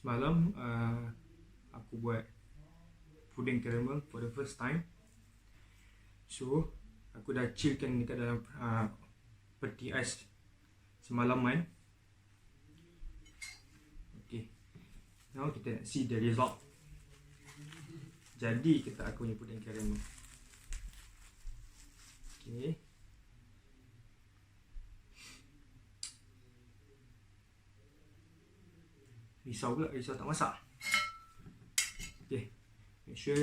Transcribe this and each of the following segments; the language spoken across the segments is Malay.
Semalam aku buat puding caramel for the first time. So aku dah chillkan dekat dalam peti ais semalaman. Okay, now kita nak see the result. Jadi kita aku punya puding caramel. Okay, risau tak masak. Okay, make sure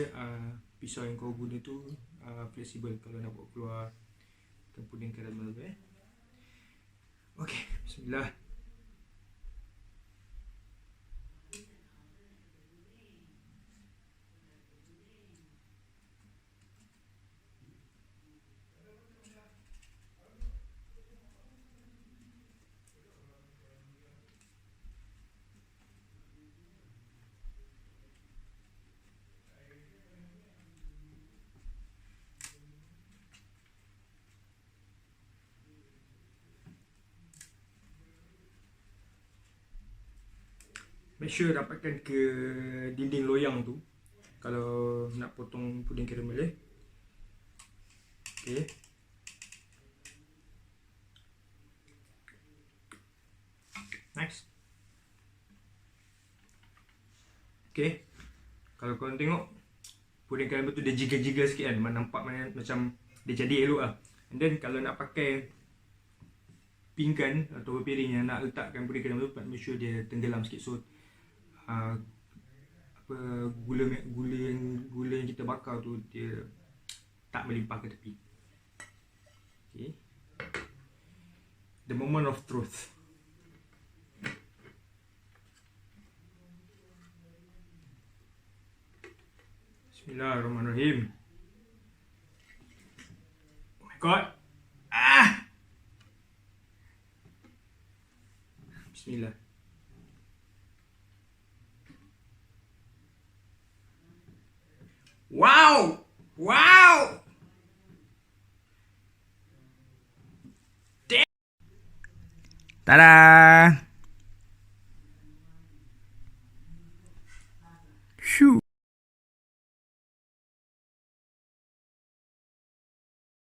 pisau yang kau guna tu fleksibel kalau nak buat keluar puding caramel tu. Okay, bismillah. Make sure dapatkan ke dinding loyang tu kalau nak potong puding caramel. Okay, nice. Okay, kalau korang tengok puding caramel tu dia jigal-jigal sikit kan, nampak macam dia jadi elok lah. And then kalau nak pakai pinggan atau piring yang nak letakkan puding caramel tu, make sure dia tenggelam sikit. So gula yang kita bakar tu dia tak melimpah ke tepi. Okay, the moment of truth. Bismillahirrahmanirrahim. Oh my god. Bismillah. Wow! Wow! Damn. Tada!